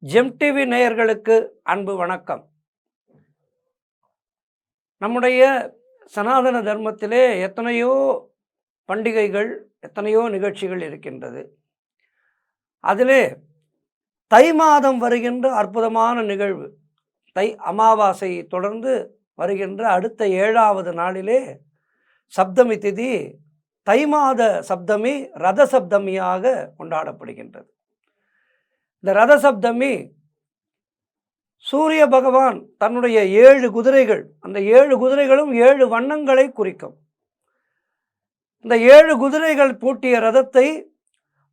GeM TV நேயர்களுக்கு அன்பு வணக்கம். நம்முடைய சனாதன தர்மத்திலே எத்தனையோ பண்டிகைகள், எத்தனையோ நிகழ்ச்சிகள் இருக்கின்றது. அதிலே தை மாதம் வருகின்ற அற்புதமான நிகழ்வு, தை அமாவாசை தொடர்ந்து வருகின்ற அடுத்த 7வது நாளிலே சப்தமி திதி, தை மாத சப்தமி ரத சப்தமியாக கொண்டாடப்படுகின்றது. இந்த ரத சப்தமி சூரிய பகவான் தன்னுடைய 7 குதிரைகள், அந்த 7 குதிரைகளும் 7 வண்ணங்களை குறிக்கும். இந்த 7 குதிரைகள் பூட்டிய ரதத்தை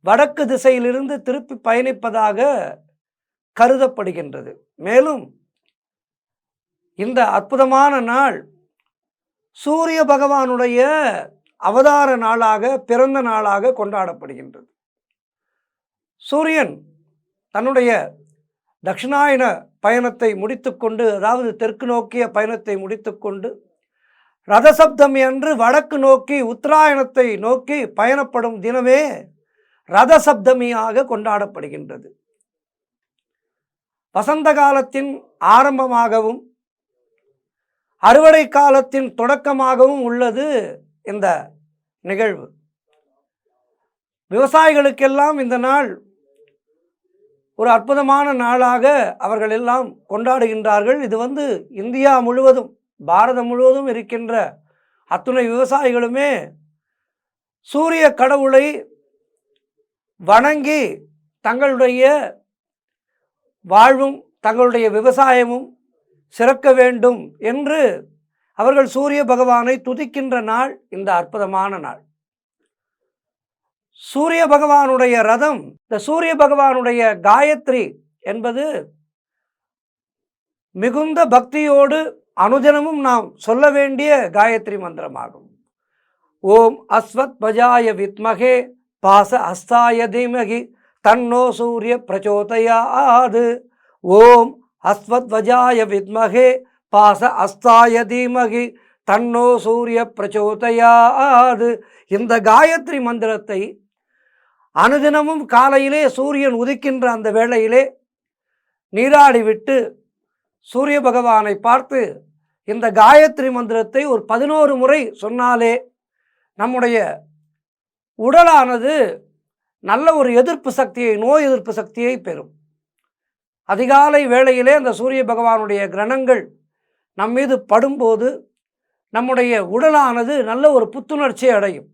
வடக்கு திசையிலிருந்து திருப்பி பயணிப்பதாக கருதப்படுகின்றது. மேலும் இந்த அற்புதமான நாள் சூரிய பகவானுடைய அவதார நாளாக, பிறந்த நாளாக கொண்டாடப்படுகின்றது. சூரியன் தன்னுடைய தட்சிணாயன பயணத்தை முடித்துக்கொண்டு, அதாவது தெற்கு நோக்கிய பயணத்தை முடித்துக்கொண்டு ரதசப்தமி அன்று வடக்கு நோக்கி உத்தராயணத்தை நோக்கி பயணப்படும் தினமே ரதசப்தமியாக கொண்டாடப்படுகின்றது. வசந்த காலத்தின் ஆரம்பமாகவும் அறுவடை காலத்தின் தொடக்கமாகவும் உள்ளது இந்த நிகழ்வு. விவசாயிகளுக்கெல்லாம் இந்த நாள் ஒரு அற்புதமான நாளாக அவர்கள் எல்லாம் கொண்டாடுகின்றார்கள். இது இந்தியா முழுவதும், பாரதம் முழுவதும் இருக்கின்ற அத்துணை விவசாயிகளுமே சூரிய கடவுளை வணங்கி தங்களுடைய வாழ்வும் தங்களுடைய விவசாயமும் சிறக்க வேண்டும் என்று அவர்கள் சூரிய பகவானை துதிக்கின்ற நாள் இந்த அற்புதமான நாள். சூரிய பகவானுடைய ரதம், இந்த சூரிய பகவானுடைய காயத்ரி என்பது மிகுந்த பக்தியோடு அனுதினமும் நாம் சொல்ல வேண்டிய காயத்ரி மந்திரமாகும். ஓம் அஸ்வத் பஜாய வித்மகே பாச அஸ்தாய தீமகி தன்னோ சூரிய பிரச்சோதயாத். ஓம் அஸ்வத் வஜாய வித்மகே பாச அஸ்தாய தீமகி தன்னோ சூரிய பிரச்சோதயாத். இந்த காயத்ரி மந்திரத்தை அனுதினமும் காலையிலே சூரியன் உதிக்கின்ற அந்த வேளையிலே நீராடிவிட்டு சூரிய பகவானை பார்த்து இந்த காயத்ரி மந்திரத்தை ஒரு 11 முறை சொன்னாலே நம்முடைய உடலானது நல்ல ஒரு எதிர்ப்பு சக்தியை, நோய் எதிர்ப்பு சக்தியை பெறும். அதிகாலை வேளையிலே அந்த சூரிய பகவானுடைய கிரணங்கள் நம் மீது படும்போது நம்முடைய உடலானது நல்ல ஒரு புத்துணர்ச்சி அடையும்.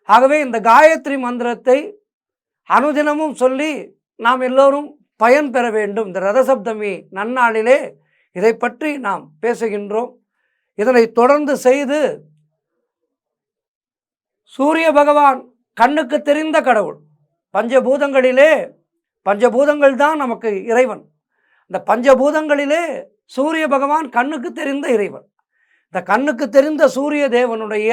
ஆகவே இந்த காயத்ரி மந்திரத்தை அனுதினமும் சொல்லி நாம் எல்லோரும் பயன் பெற வேண்டும். இந்த ரதசப்தமி நன்னாளிலே இதை பற்றி நாம் பேசுகின்றோம். இதனை தொடர்ந்து செய்து சூரிய பகவான் கண்ணுக்கு தெரிந்த கடவுள். பஞ்சபூதங்களிலே பஞ்சபூதங்கள் தான் நமக்கு இறைவன். இந்த பஞ்சபூதங்களிலே சூரிய பகவான் கண்ணுக்கு தெரிந்த இறைவன். இந்த கண்ணுக்கு தெரிந்த சூரிய தேவனுடைய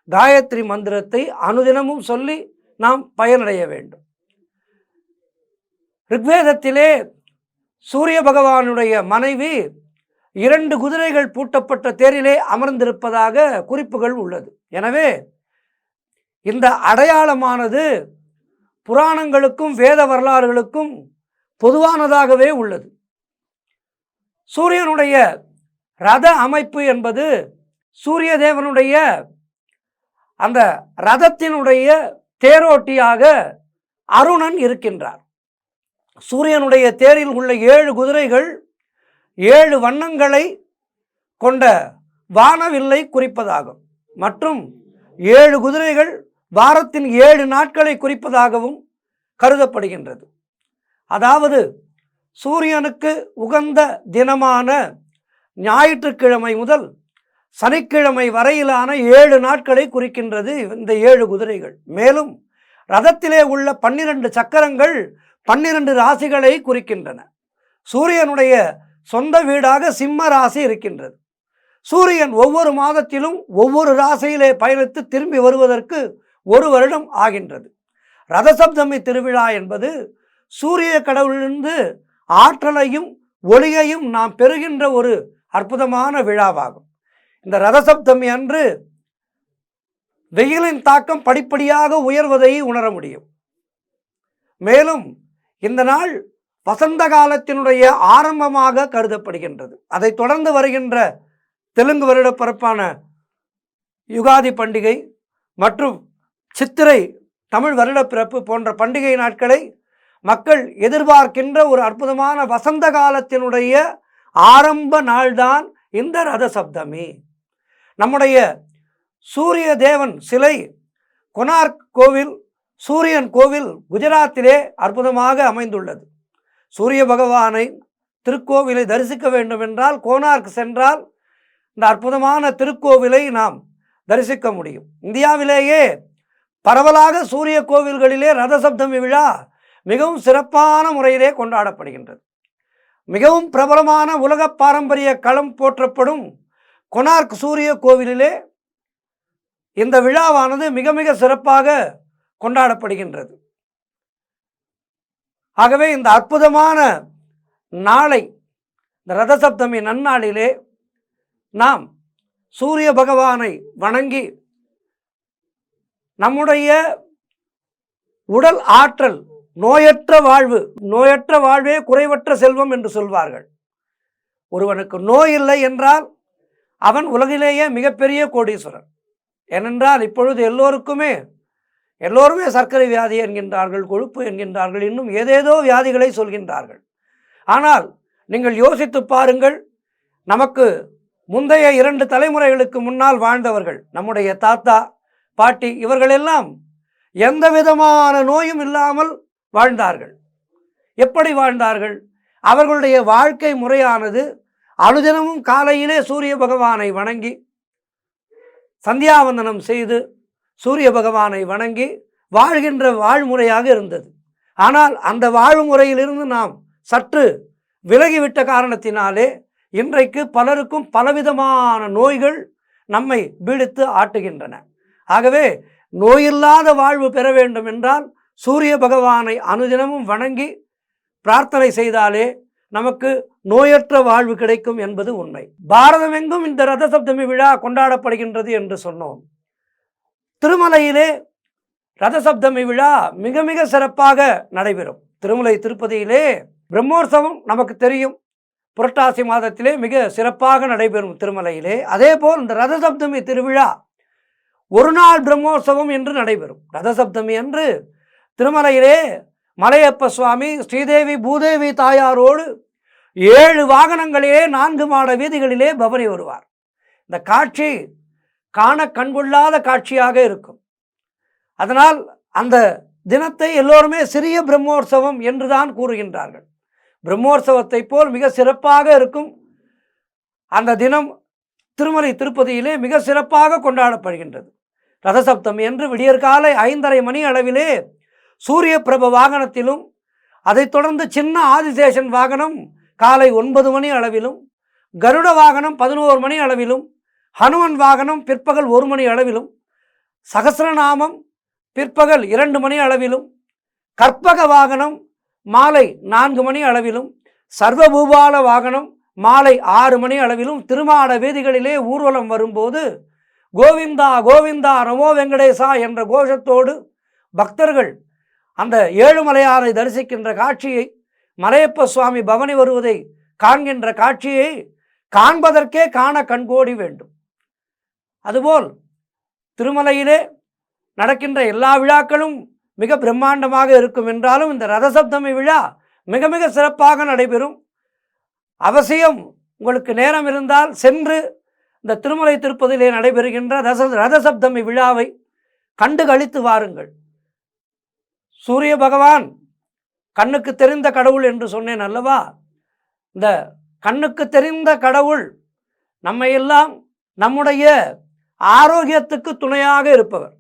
காயத்ரி மந்திரத்தை அனுதினமும் சொல்லி நாம் பயனடைய வேண்டும். ரிக்வேதத்திலே சூரிய பகவானுடைய மனைவி 2 குதிரைகள் பூட்டப்பட்ட தேரிலே அமர்ந்திருப்பதாக குறிப்புகள் உள்ளது. எனவே இந்த அடையாளமானது புராணங்களுக்கும் வேத வரலாறுகளுக்கும் பொதுவானதாகவே உள்ளது. சூரியனுடைய ரத அமைப்பு என்பது சூரிய தேவனுடைய அந்த ரதத்தினுடைய தேரோட்டியாக அருணன் இருக்கின்றார். சூரியனுடைய தேரில் உள்ள 7 குதிரைகள் 7 வண்ணங்களை கொண்ட வானவில்லை குறிப்பதாகும். மற்றும் 7 குதிரைகள் வாரத்தின் 7 நாட்களை குறிப்பதாகவும் கருதப்படுகின்றது. அதாவது சூரியனுக்கு உகந்த தினமான ஞாயிற்றுக்கிழமை முதல் சனிக்கிழமை வரையிலான 7 நாட்களை குறிக்கின்றது இந்த 7 குதிரைகள். மேலும் ரதத்திலே உள்ள 12 சக்கரங்கள் 12 ராசிகளை குறிக்கின்றன. சூரியனுடைய சொந்த வீடாக சிம்ம ராசி இருக்கின்றது. சூரியன் ஒவ்வொரு மாதத்திலும் ஒவ்வொரு ராசியிலே பயணித்து திரும்பி வருவதற்கு 1 வருடம் ஆகின்றது. ரதசப்தமி திருவிழா என்பது சூரிய கடவுளிலிருந்து ஆற்றலையும் ஒளியையும் நாம் பெறுகின்ற ஒரு அற்புதமான விழாவாகும். இந்த ரதசப்தமி அன்று வெயிலின் தாக்கம் படிப்படியாக உயர்வதை உணர முடியும். மேலும் இந்த நாள் வசந்த காலத்தினுடைய ஆரம்பமாக கருதப்படுகின்றது. அதை தொடர்ந்து வருகின்ற தெலுங்கு வருட பிறப்பான யுகாதி பண்டிகை மற்றும் சித்திரை தமிழ் வருட பிறப்பு போன்ற பண்டிகை நாட்களை மக்கள் எதிர்பார்க்கின்ற ஒரு அற்புதமான வசந்த காலத்தினுடைய ஆரம்ப நாள்தான் இந்த ரத சப்தமி. நம்முடைய சூரிய தேவன் சிலை கொனார்க் கோவில், சூரியன் கோவில் குஜராத்திலே அற்புதமாக அமைந்துள்ளது. சூரிய பகவானை திருக்கோவிலை தரிசிக்க வேண்டும் என்றால் கோனார்க் சென்றால் இந்த அற்புதமான திருக்கோவிலை நாம் தரிசிக்க முடியும். இந்தியாவிலேயே பரவலாக சூரிய கோவில்களிலே ரத சப்தமி விழா மிகவும் சிறப்பான முறையிலே கொண்டாடப்படுகின்றது. மிகவும் பிரபலமான உலக பாரம்பரிய களம் போற்றப்படும் கொனார்க் சூரிய கோவிலிலே இந்த விழாவானது மிக மிக சிறப்பாக கொண்டாடப்படுகின்றது. ஆகவே இந்த அற்புதமான நாளை, இந்த ரத சப்தமி நன்னாளிலே நாம் சூரிய பகவானை வணங்கி நம்முடைய உடல் ஆற்றல், நோயற்ற வாழ்வு, நோயற்ற வாழ்வே குறைவற்ற செல்வம் என்று சொல்வார்கள். ஒருவனுக்கு நோய் இல்லை என்றால் அவன் உலகிலேயே மிகப்பெரிய கோடீஸ்வரன். ஏனென்றால் இப்பொழுது எல்லோருமே சர்க்கரை வியாதி என்கின்றார்கள், கொழுப்பு என்கின்றார்கள், இன்னும் ஏதேதோ வியாதிகளை சொல்கின்றார்கள். ஆனால் நீங்கள் யோசித்து பாருங்கள், நமக்கு முந்தைய 2 தலைமுறைகளுக்கு முன்னால் வாழ்ந்தவர்கள், நம்முடைய தாத்தா பாட்டி, இவர்களெல்லாம் எந்த விதமான நோயும் இல்லாமல் வாழ்ந்தார்கள். எப்படி வாழ்ந்தார்கள்? அவர்களுடைய வாழ்க்கை முறையானது அனுதினமும் காலையிலே சூரிய பகவானை வணங்கி சந்தியாவந்தனம் செய்து சூரிய பகவானை வணங்கி வாழ்கின்ற வாழ்முறையாக இருந்தது. ஆனால் அந்த வாழ்முறையிலிருந்து நாம் சற்று விலகிவிட்ட காரணத்தினாலே இன்றைக்கு பலருக்கும் பலவிதமான நோய்கள் நம்மை பீடித்து ஆட்டுகின்றன. ஆகவே நோயில்லாத வாழ்வு பெற வேண்டும் என்றால் சூரிய பகவானை அனுதினமும் வணங்கி பிரார்த்தனை செய்தாலே நமக்கு நோயற்ற வாழ்வு கிடைக்கும் என்பது உண்மை. பாரதமெங்கும் இந்த ரத சப்தமி விழா கொண்டாடப்படுகின்றது என்று சொன்னோம். திருமலையிலே ரத சப்தமி விழா மிக மிக சிறப்பாக நடைபெறும். திருமலை திருப்பதியிலே பிரம்மோற்சவம் நமக்கு தெரியும், புரட்டாசி மாதத்திலே மிக சிறப்பாக நடைபெறும் திருமலையிலே. அதே போல் இந்த ரத சப்தமி திருவிழா ஒரு நாள் பிரம்மோற்சவம் என்று நடைபெறும். ரத சப்தமி அன்று திருமலையிலே மலையப்ப சுவாமி ஸ்ரீதேவி பூதேவி தாயாரோடு 7 வாகனங்களிலே 4 மாட வீதிகளிலே பவனி வருவார். இந்த காட்சி காண கண்கொள்ளாத காட்சியாக இருக்கும். அதனால் அந்த தினத்தை எல்லோருமே சிறிய பிரம்மோற்சவம் என்றுதான் கூறுகின்றார்கள். பிரம்மோற்சவத்தை போல் மிக சிறப்பாக இருக்கும் அந்த தினம் திருமலை திருப்பதியிலே மிக சிறப்பாக கொண்டாடப்படுகின்றது. ரதசப்தமி என்று விடியற்காலை 5:30 மணி அளவிலே சூரிய பிரப வாகனத்திலும், அதைத் தொடர்ந்து சின்ன ஆதிசேஷன் வாகனம் காலை 9 மணி அளவிலும், கருட வாகனம் 11 மணி அளவிலும், ஹனுமன் வாகனம் பிற்பகல் 1 மணி அளவிலும், சகசிரநாமம் பிற்பகல் 2 மணி அளவிலும், கற்பக வாகனம் மாலை 4 மணி அளவிலும், சர்வபூபால வாகனம் மாலை 6 மணி அளவிலும் திருமாட வீதிகளிலே ஊர்வலம் வரும்போது கோவிந்தா கோவிந்தா நமோ வெங்கடேசா என்ற கோஷத்தோடு பக்தர்கள் அந்த ஏழுமலையாரை தரிசிக்கின்ற காட்சியை, மலையப்ப சுவாமி பவனி வருவதை காண்கின்ற காட்சியை காண்பதற்கே காண கண்கோடி வேண்டும். அதுபோல் திருமலையிலே நடக்கின்ற எல்லா விழாக்களும் மிக பிரம்மாண்டமாக இருக்கும் என்றாலும் இந்த ரதசப்தமி விழா மிக மிக சிறப்பாக நடைபெறும். அவசியம் உங்களுக்கு நேரம் இருந்தால் சென்று இந்த திருமலை திருப்பதியிலே நடைபெறுகின்ற ரதசப்தமி விழாவை கண்டு கழித்து வாருங்கள். சூரிய பகவான் கண்ணுக்கு தெரிந்த கடவுள் என்று சொன்னேன் அல்லவா? இந்த கண்ணுக்கு தெரிந்த கடவுள் நம்மையெல்லாம் நம்முடைய ஆரோக்கியத்துக்கு துணையாக இருப்பவர்.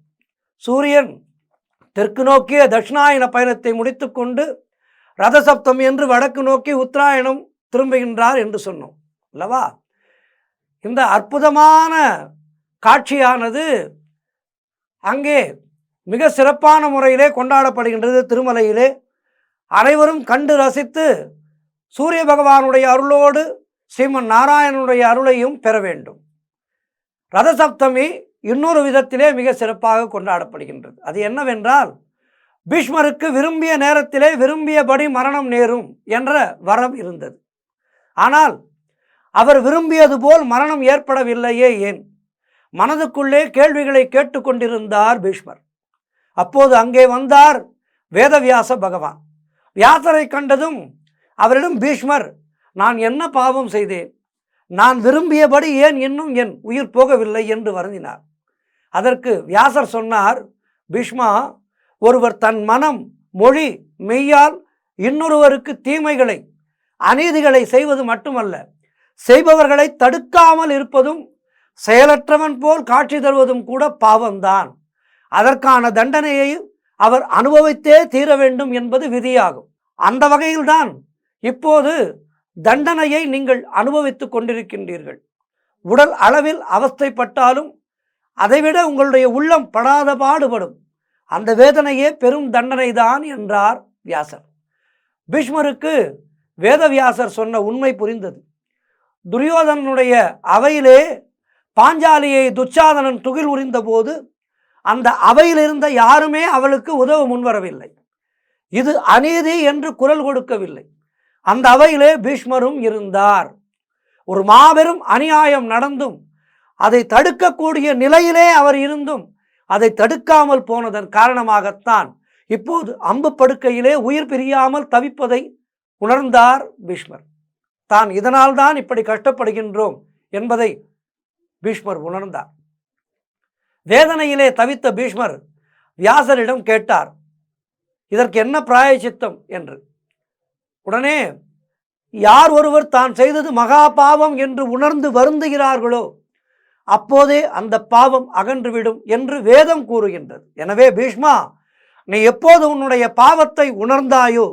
சூரியன் தெற்கு நோக்கிய தட்சிணாயன பயணத்தை முடித்துக்கொண்டு ரதசப்தமி என்று வடக்கு நோக்கி உத்தராயணம் திரும்புகின்றார் என்று சொன்னோம் அல்லவா? இந்த அற்புதமான காட்சியானது அங்கே மிக சிறப்பான முறையிலே கொண்டாடப்படுகின்றது. திருமலையிலே அனைவரும் கண்டு ரசித்து சூரிய பகவானுடைய அருளோடு ஸ்ரீமன் நாராயணனுடைய அருளையும் பெற வேண்டும். ரதசப்தமி இன்னொரு விதத்திலே மிக சிறப்பாக கொண்டாடப்படுகின்றது. அது என்னவென்றால் பீஷ்மருக்கு விரும்பிய நேரத்திலே விரும்பியபடி மரணம் நேரும் என்ற வரம் இருந்தது. ஆனால் அவர் விரும்பியது போல் மரணம் ஏற்படவில்லையே ஏன்? மனதுக்குள்ளே கேள்விகளை கேட்டுக்கொண்டிருந்தார் பீஷ்மர். அப்போது அங்கே வந்தார் வேதவியாச பகவான். வியாசரை கண்டதும் அவரிடம் பீஷ்மர், நான் என்ன பாவம் செய்தேன்? நான் விரும்பியபடி ஏன் இன்னும் என் உயிர் போகவில்லை என்று வருந்தினார். அதற்கு வியாசர் சொன்னார், பீஷ்மா, ஒருவர் தன் மனம் மொழி மெய்யால் இன்னொருவருக்கு தீமைகளை அநீதிகளை செய்வது மட்டுமல்ல, செய்பவர்களை தடுக்காமல் இருப்பதும் செயலற்றவன் போல் காட்சி தருவதும் கூட பாவம்தான். அதற்கான தண்டனையை அவர் அனுபவித்தே தீர வேண்டும் என்பது விதியாகும். அந்த வகையில்தான் இப்போது தண்டனையை நீங்கள் அனுபவித்துக் கொண்டிருக்கின்றீர்கள். உடல் அளவில் அவஸ்தைப்பட்டாலும் அதைவிட உங்களுடைய உள்ளம் படாத பாடுபடும். அந்த வேதனையே பெரும் தண்டனை தான் என்றார் வியாசர். பீஷ்மருக்கு வேதவியாசர் சொன்ன உண்மை புரிந்தது. துரியோதனனுடைய அவையிலே பாஞ்சாலியை துச்சாதனன் துகில் உரிந்த போது அந்த அவையில் இருந்த யாருமே அவளுக்கு உதவ முன்வரவில்லை. இது அநீதி என்று குரல் கொடுக்கவில்லை. அந்த அவையிலே பீஷ்மரும் இருந்தார். ஒரு மாபெரும் அநியாயம் நடந்தும் அதை தடுக்கக்கூடிய நிலையிலே அவர் இருந்தும் அதை தடுக்காமல் போனதன் காரணமாகத்தான் இப்போது அம்பு படுக்கையிலே உயிர் பிரியாமல் தவிப்பதை உணர்ந்தார் பீஷ்மர். தான் இதனால் தான் இப்படி கஷ்டப்படுகின்றோம் என்பதை பீஷ்மர் உணர்ந்தார். வேதனையிலே தவித்த பீஷ்மர் வியாசரிடம் கேட்டார், இதற்கு என்ன பிராயச்சித்தம் என்று. உடனே யார் ஒருவர் தான் செய்தது மகா பாவம் என்று உணர்ந்து வருந்துகிறார்களோ அப்போதே அந்த பாவம் அகன்றுவிடும் என்று வேதம் கூறுகின்றது. எனவே பீஷ்மா, நீ எப்போது உன்னுடைய பாவத்தை உணர்ந்தாயோ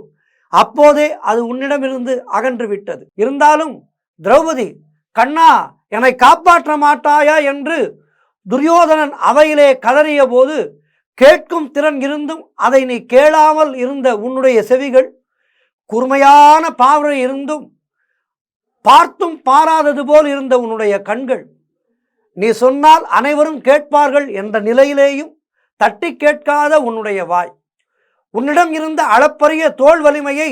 அப்போதே அது உன்னிடமிருந்து அகன்று விட்டது. இருந்தாலும் திரௌபதி, கண்ணா, என்னை காப்பாற்ற மாட்டாயா என்று துரியோதனன் அவையிலே கதறிய போது கேட்கும் திறன் இருந்தும் அதை நீ கேளாமல் இருந்த உன்னுடைய செவிகள், கூர்மையான பார்வை இருந்தும் பார்த்தும் பாராதது போல் இருந்த உன்னுடைய கண்கள், நீ சொன்னால் அனைவரும் கேட்பார்கள் என்ற நிலையிலேயும் தட்டி கேட்காத உன்னுடைய வாய், உன்னிடம் இருந்த அளப்பரிய தோள் வலிமையை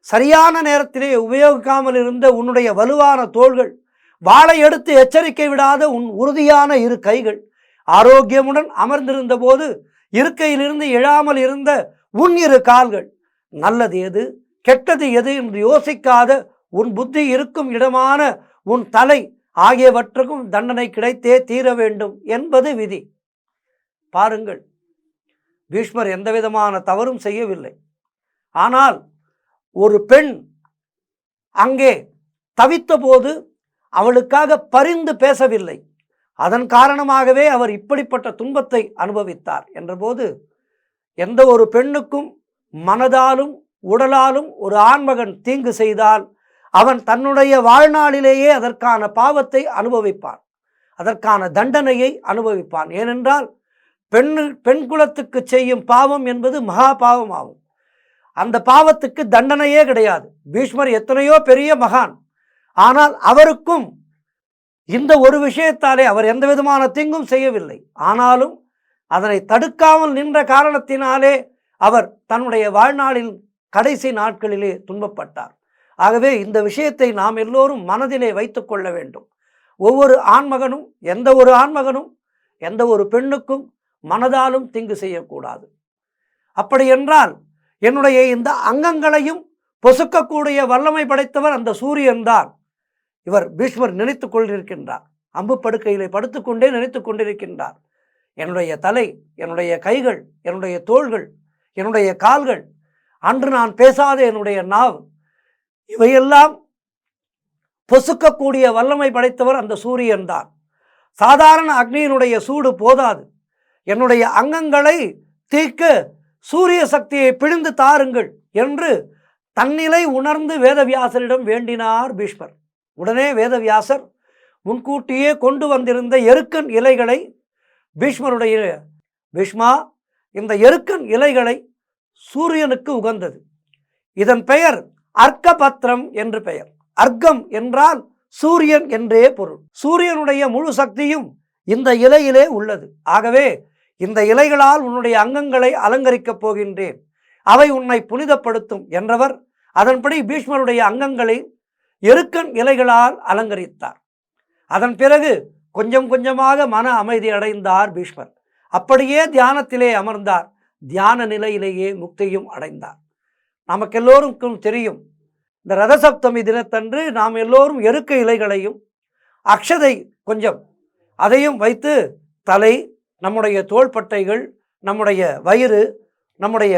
சரியான நேரத்திலே உபயோகிக்காமல் இருந்த உன்னுடைய வலுவான தோள்கள், வாளை எடுத்து எச்சரிக்கை விடாத உன் உறுதியான இரு கைகள், ஆரோக்கியமுடன் அமர்ந்திருந்த போது இருக்கையிலிருந்து எழாமல் இருந்த உன் இரு கால்கள், நல்லது எது கெட்டது எது என்று யோசிக்காத உன் புத்தி இருக்கும் இடமான உன் தலை ஆகியவற்றுக்கும் தண்டனை கிடைத்தே தீர வேண்டும் என்பது விதி. பாருங்கள், பீஷ்மர் எந்தவிதமான தவறும் செய்யவில்லை. ஆனால் ஒரு பெண் அங்கே தவித்த போது அவளுக்காக பரிந்து பேசவில்லை. அதன் காரணமாகவே அவர் இப்படிப்பட்ட துன்பத்தை அனுபவித்தார் என்றபோது, எந்த ஒரு பெண்ணுக்கும் மனதாலும் உடலாலும் ஒரு ஆண்மகன் தீங்கு செய்தால் அவன் தன்னுடைய வாழ்நாளிலேயே அதற்கான பாவத்தை அனுபவிப்பான், அதற்கான தண்டனையை அனுபவிப்பான். ஏனென்றால் பெண் குலத்துக்கு செய்யும் பாவம் என்பது மகா பாவம் ஆகும். அந்த பாவத்துக்கு தண்டனையே கிடையாது. பீஷ்மர் எத்தனையோ பெரிய மகான், ஆனால் அவருக்கும் இந்த ஒரு விஷயத்தாலே அவர் எந்த விதமான தீங்கும் செய்யவில்லை. ஆனாலும் அதனை தடுக்காமல் நின்ற காரணத்தினாலே அவர் தன்னுடைய வாழ்நாளில் கடைசி நாட்களிலே துன்பப்பட்டார். ஆகவே இந்த விஷயத்தை நாம் எல்லோரும் மனதிலே வைத்து கொள்ள வேண்டும். ஒவ்வொரு ஆண்மகனும் எந்த ஒரு பெண்ணுக்கும் மனதாலும் தீங்கு செய்யக்கூடாது. அப்படி என்றால் என்னுடைய இந்த அங்கங்களையும் பொசுக்கக்கூடிய வல்லமை படைத்தவர் அந்த சூரியன்தான். இவர் பீஷ்மர் நினைத்து கொண்டிருக்கின்றார். அம்பு படுக்கையிலே படுத்துக்கொண்டே நினைத்து கொண்டிருக்கின்றார். என்னுடைய தலை, என்னுடைய கைகள், என்னுடைய தோள்கள், என்னுடைய கால்கள், அன்று நான் பேசாத என்னுடைய நாவு, இவையெல்லாம் பொசுக்கக்கூடிய வல்லமை படைத்தவர் அந்த சூரியன் தான். சாதாரண அக்னியினுடைய சூடு போதாது, என்னுடைய அங்கங்களை தீர்க்க சூரிய சக்தியை பிழிந்து தாருங்கள் என்று தன்னிலை உணர்ந்து வேதவியாசரிடம் வேண்டினார் பீஷ்மர். உடனே வேதவியாசர் முன்கூட்டியே கொண்டு வந்திருந்த எருக்கன் இலைகளை பீஷ்மருடைய, பீஷ்மா, இந்த எருக்கன் இலைகளை சூரியனுக்கு உகந்தது. இதன் பெயர் அர்க்கபத்திரம் என்று பெயர். அர்க்கம் என்றால் சூரியன் என்றே பொருள். சூரியனுடைய முழு சக்தியும் இந்த இலையிலே உள்ளது. ஆகவே இந்த இலைகளால் உன்னுடைய அங்கங்களை அலங்கரிக்கப் போகின்றேன். அவை உன்னை புனிதப்படுத்தும் என்றவர் அதன்படி பீஷ்மருடைய அங்கங்களை எருக்கன் இலைகளால் அலங்கரித்தார். அதன் பிறகு கொஞ்சம் கொஞ்சமாக மன அமைதி அடைந்தார் பீஷ்மர். அப்படியே தியானத்திலே அமர்ந்தார். தியான நிலையிலேயே முக்தியும் அடைந்தார். நமக்கெல்லோருக்கும் தெரியும், இந்த ரதசப்தமி தினத்தன்று நாம் எல்லோரும் எருக்க இலைகளையும் அக்ஷதை கொஞ்சம் அதையும் வைத்து தலை, நம்முடைய தோள்பட்டைகள், நம்முடைய வயிறு, நம்முடைய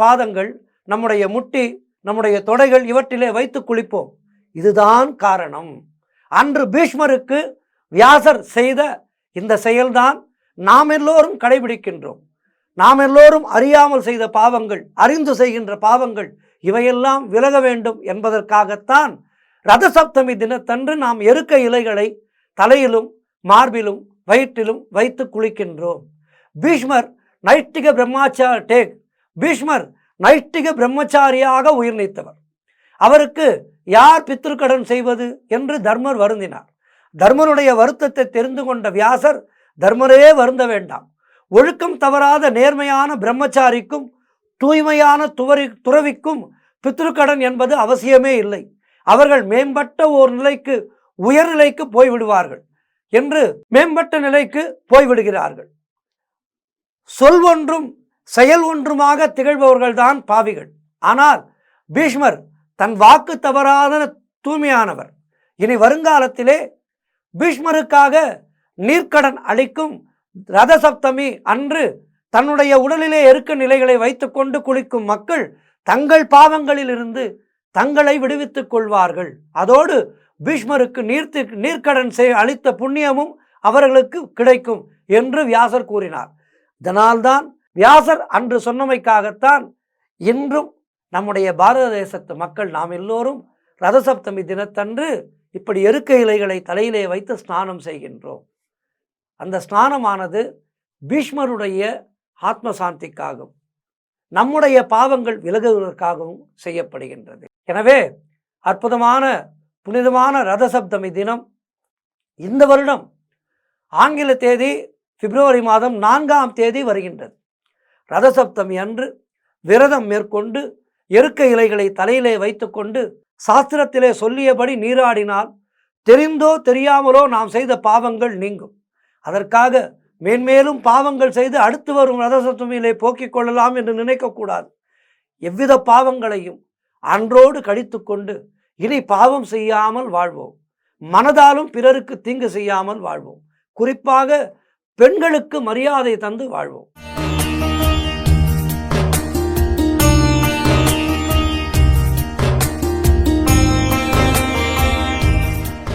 பாதங்கள், நம்முடைய முட்டி, நம்முடைய தொடைகள் இவற்றிலே வைத்து குளிப்போம். இதுதான் காரணம். அன்று பீஷ்மருக்கு வியாசர் செய்த இந்த செயல்தான் நாம் எல்லோரும் கடைபிடிக்கின்றோம். நாம் எல்லோரும் அறியாமல் செய்த பாவங்கள், அறிந்து செய்கின்ற பாவங்கள் இவையெல்லாம் விலக வேண்டும் என்பதற்காகத்தான் ரதசப்தமி தினத்தன்று நாம் எருக்க இலைகளை தலையிலும் மார்பிலும் வயிற்றிலும் வைத்து குளிக்கின்றோம். பீஷ்மர் நைஷ்டிக பீஷ்மர் நைஷ்டிக பிரம்மச்சாரியாக உயிர் நீத்தவர். அவருக்கு யார் பித்ருக்கடன் செய்வது என்று தர்மர் வருந்தினார். தர்மருடைய வருத்தத்தை தெரிந்து கொண்ட வியாசர், தர்மரே வருந்த வேண்டாம், ஒழுக்கம் தவறாத நேர்மையான பிரம்மச்சாரிக்கும் தூய்மையான துறவிக்கும் பித்ருக்கடன் என்பது அவசியமே இல்லை. அவர்கள் மேம்பட்ட ஓர் நிலைக்கு, உயர்நிலைக்கு போய்விடுவார்கள் என்று மேம்பட்ட நிலைக்கு போய்விடுகிறார்கள். சொல் ஒன்றும் செயல் ஒன்றுமாக திகழ்பவர்கள்தான் பாவிகள். ஆனால் பீஷ்மர் தன் வாக்கு தவறாத தூய்மையானவர். இனி வருங்காலத்திலே பீஷ்மருக்காக நீர்க்கடன் அளிக்கும் ரதசப்தமி அன்று தன்னுடைய உடலிலே எருக்க நிலைகளை வைத்துக்கொண்டு குளிக்கும் மக்கள் தங்கள் பாவங்களிலிருந்து தங்களை விடுவித்துக் கொள்வார்கள். அதோடு பீஷ்மருக்கு நீர்க்கடன் அளித்த புண்ணியமும் அவர்களுக்கு கிடைக்கும் என்று வியாசர் கூறினார். இதனால்தான் வியாசர் அன்று சொன்னமைக்காகத்தான் இன்றும் நம்முடைய பாரத தேசத்து மக்கள் நாம் எல்லோரும் ரதசப்தமி தினத்தன்று இப்படி எருக்க இலைகளை தலையிலே வைத்து ஸ்நானம் செய்கின்றோம். அந்த ஸ்நானமானது பீஷ்மருடைய ஆத்ம சாந்திக்காகவும் நம்முடைய பாவங்கள் விலகுவதற்காகவும் செய்யப்படுகின்றது. எனவே அற்புதமான புனிதமான ரதசப்தமி தினம் இந்த வருடம் ஆங்கில தேதி பிப்ரவரி மாதம் 4ஆம் தேதி வருகின்றது. ரதசப்தமி அன்று விரதம் மேற்கொண்டு எருக்க இலைகளை தலையிலே வைத்துக்கொண்டு சாஸ்திரத்திலே சொல்லியபடி நீராடினால் தெரிந்தோ தெரியாமலோ நாம் செய்த பாவங்கள் நீங்கும். அதற்காக மேன்மேலும் பாவங்கள் செய்து அடுத்து வரும் ரதசப்தமியிலே போக்கிக் கொள்ளலாம் என்று நினைக்கக்கூடாது. எவ்வித பாவங்களையும் அன்றோடு கழித்து கொண்டு இனி பாவம் செய்யாமல் வாழ்வோம். மனதாலும் பிறருக்கு தீங்கு செய்யாமல் வாழ்வோம். குறிப்பாக பெண்களுக்கு மரியாதை தந்து வாழ்வோம்.